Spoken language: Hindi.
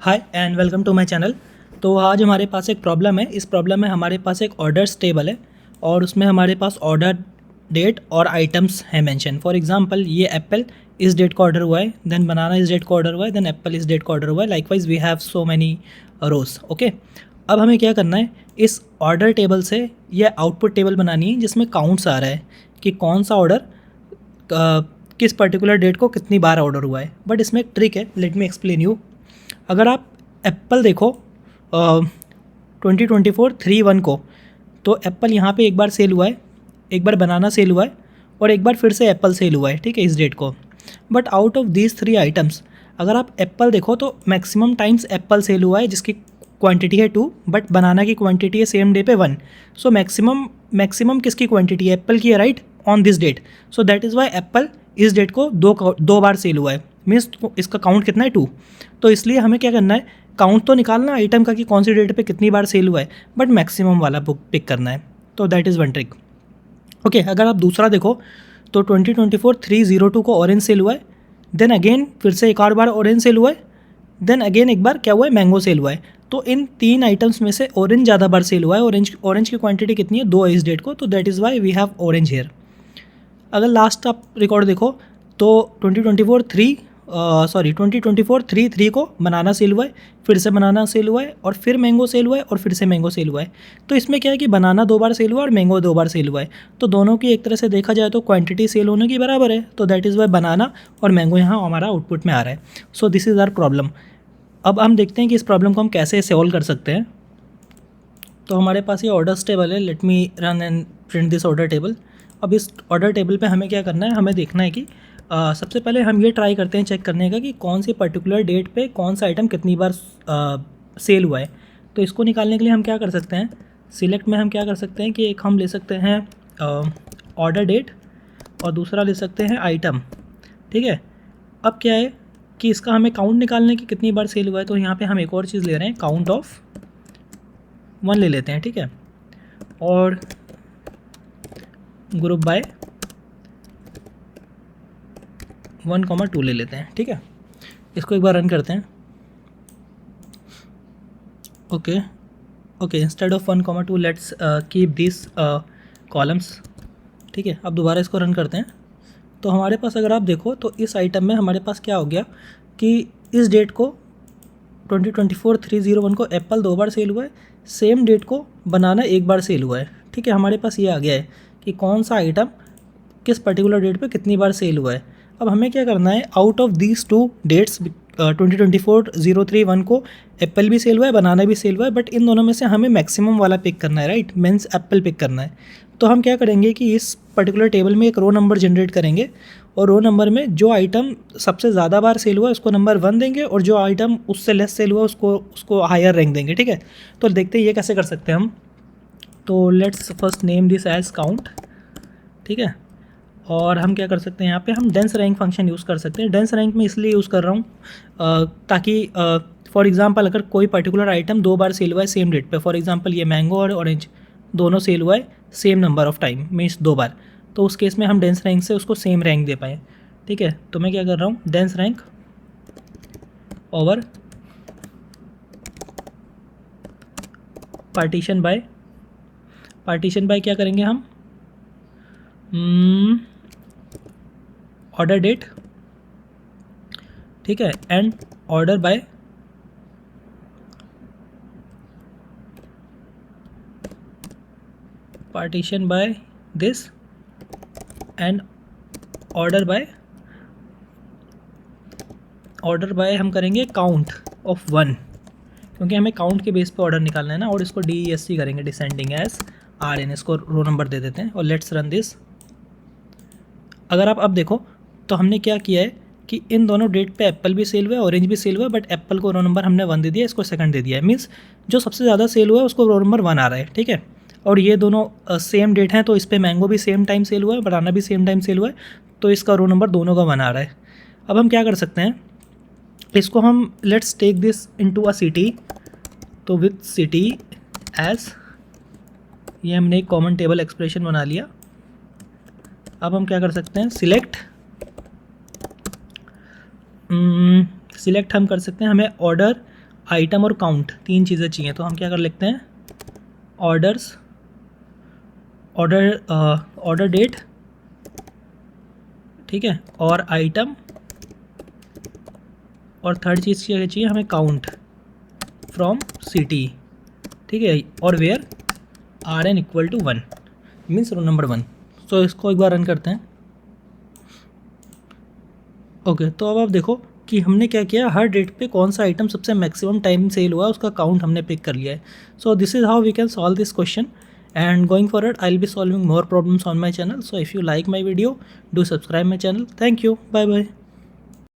Hi and welcome to my channel. तो आज हमारे पास एक प्रॉब्लम है। इस प्रॉब्लम में हमारे पास एक ऑर्डर्स टेबल है और उसमें हमारे पास ऑर्डर डेट और आइटम्स हैं मेंशन। फॉर एग्जांपल ये एप्पल इस डेट को ऑर्डर हुआ है, देन बनाना इस डेट को ऑर्डर हुआ है, देन एप्पल इस डेट को ऑर्डर हुआ है। Likewise we have so many rows. Okay, अब हमें क्या करना है, इस ऑर्डर टेबल से ये आउटपुट टेबल बनानी है जिसमें काउंट्स आ रहा है कि कौन सा ऑर्डर किस पर्टिकुलर डेट को कितनी बार ऑर्डर हुआ है। बट इसमें एक ट्रिक है, लेट मी एक्सप्लेन यू। अगर आप एप्पल देखो 2024-3/1 को, तो एप्पल यहाँ पे एक बार सेल हुआ है, एक बार बनाना सेल हुआ है और एक बार फिर से एप्पल सेल हुआ है, ठीक है, इस डेट को। But out of these 3 items अगर आप एप्पल देखो तो मैक्सिमम टाइम्स एप्पल सेल हुआ है जिसकी क्वांटिटी है 2, बट बनाना की क्वांटिटी है सेम डे पे 1। सो मैक्सिमम किसकी क्वांटिटी है, एप्पल की है, right, on this date. So that is why apple इस डेट को दो बार सेल हुआ है, मीन्स इसका काउंट कितना है 2। तो इसलिए हमें क्या करना है, काउंट तो निकालना आइटम का कि कौन सी डेट पे कितनी बार सेल हुआ है, बट मैक्सिमम वाला बुक पिक करना है। तो that is one trick. Okay, अगर आप दूसरा देखो तो 2024-3/02 को ऑरेंज सेल हुआ है, देन अगेन फिर से एक और बार ऑरेंज सेल हुआ है, देन अगेन एक बार क्या हुआ है, मैंगो सेल हुआ है। तो इन 3 आइटम्स में से ऑरेंज ज़्यादा बार सेल हुआ है। ऑरेंज की क्वांटिटी कितनी है, 2 है इस डेट को, तो that is why we have orange here. अगर लास्ट आप रिकॉर्ड देखो तो 2024-3 को बनाना सेल हुआ है, फिर से बनाना सेल हुआ है और फिर मैंगो सेल हुआ है और फिर से मैंगो सेल हुआ है। तो इसमें क्या है कि बनाना 2 बार सेल हुआ है और मैंगो 2 बार सेल हुआ है। तो दोनों की एक तरह से देखा जाए तो क्वांटिटी सेल होने की बराबर है। तो दैट इज़ वाई बनाना और मैंगो यहाँ हमारा आउटपुट में आ रहा है। So this is our problem. अब हम देखते हैं कि इस प्रॉब्लम को हम कैसे सॉल्व कर सकते हैं। तो हमारे पास ये ऑर्डर्स टेबल है। Let me run and print this order table. अब इस ऑर्डर टेबल पे हमें क्या करना है, हमें देखना है कि सबसे पहले हम ये ट्राई करते हैं चेक करने का कि कौन सी पर्टिकुलर डेट पे कौन सा आइटम कितनी बार सेल हुआ है। तो इसको निकालने के लिए हम क्या कर सकते हैं, सिलेक्ट में हम क्या कर सकते हैं कि एक हम ले सकते हैं ऑर्डर डेट और दूसरा ले सकते हैं आइटम, ठीक है। अब क्या है कि इसका हमें काउंट निकालने की कितनी बार सेल हुआ है, तो यहाँ पे हम एक और चीज़ ले रहे हैं, काउंट ऑफ 1 ले लेते हैं, ठीक है, और ग्रुप बाय 1,2 ले लेते हैं, ठीक है। इसको एक बार रन करते हैं। Okay, instead of 1,2 let's keep this columns, ठीक है। अब दोबारा इसको रन करते हैं। तो हमारे पास अगर आप देखो तो इस आइटम में हमारे पास क्या हो गया कि इस डेट को 2024-3/01 को एप्पल 2 बार सेल हुआ है, सेम डेट को बनाना 1 बार सेल हुआ है, ठीक है। हमारे पास ये आ गया है कि कौन सा आइटम किस पर्टिकुलर डेट पे कितनी बार सेल हुआ है। अब हमें क्या करना है, आउट ऑफ दीज 2 डेट्स 2024-03/1 को एप्पल भी सेल हुआ है, बनाना भी सेल हुआ है, बट इन दोनों में से हमें मैक्सिमम वाला पिक करना है, राइट, मीन्स एप्पल पिक करना है। तो हम क्या करेंगे कि इस पर्टिकुलर टेबल में एक रो नंबर जनरेट करेंगे और रो नंबर में जो आइटम सबसे ज़्यादा बार सेल हुआ है उसको नंबर 1 देंगे और जो आइटम उससे लेस सेल हुआ है उसको हायर रैंक देंगे, ठीक है। तो देखते हैं ये कैसे कर सकते हैं हम। तो let's first name this as count, ठीक है। और हम क्या कर सकते हैं, यहाँ पे हम डेंस रैंक फंक्शन यूज़ कर सकते हैं। डेंस रैंक में इसलिए यूज़ कर रहा हूँ ताकि फॉर एग्जांपल अगर कोई पर्टिकुलर आइटम 2 बार सेल हुआ है सेम डेट पे, फॉर एग्जांपल ये मैंगो और ऑरेंज दोनों सेल हुआ है same number of time, means 2 बार, तो उस केस में हम डेंस रैंक से उसको सेम रैंक दे पाएँ, ठीक है। तो मैं क्या कर रहा हूँ, dense rank over partition by क्या करेंगे हम, ऑर्डर डेट, ठीक है, and order by partition by this and order by हम करेंगे काउंट ऑफ 1, क्योंकि हमें काउंट के बेस पे ऑर्डर निकालना है ना। और इसको DESC करेंगे, डिसेंडिंग एज RN, इसको रो नंबर दे देते हैं और लेट्स रन दिस। अगर आप अब देखो तो हमने क्या किया है कि इन दोनों डेट पे एप्पल भी सेल हुआ है, ऑरेंज भी सेल हुआ है, बट एप्पल को रो नंबर हमने 1 दे दिया, इसको सेकंड दे दिया है, मीन्स जो सबसे ज़्यादा सेल हुआ है उसको रो नंबर 1 आ रहा है, ठीक है। और ये दोनों सेम डेट हैं, तो इस पर मैंगो भी सेम टाइम सेल हुआ है, बनाना भी सेम टाइम सेल हुआ है, तो इसका रो नंबर दोनों का 1 आ रहा है। अब हम क्या कर सकते हैं, इसको हम let's take this into a city. तो विथ सिटी एज, ये हमने एक कॉमन टेबल एक्सप्रेशन बना लिया। अब हम क्या कर सकते हैं, सिलेक्ट हम कर सकते हैं, हमें ऑर्डर आइटम और काउंट, 3 चीज़ें चाहिए। तो हम क्या कर लेते हैं, ऑर्डर डेट, ठीक है, और आइटम, और थर्ड चीज़ क्या चाहिए हमें, काउंट फ्रॉम सिटी, ठीक है, और where RN equal to 1 means row number 1। तो इसको एक बार रन करते हैं। ओके, तो अब आप देखो कि हमने क्या किया, हर डेट पे कौन सा आइटम सबसे मैक्सिमम टाइम सेल हुआ उसका काउंट हमने पिक कर लिया है। So this is how we can solve this question, and going forward I will be solving more problems on my channel. So if you like my video, do subscribe my channel. Thank you, bye bye.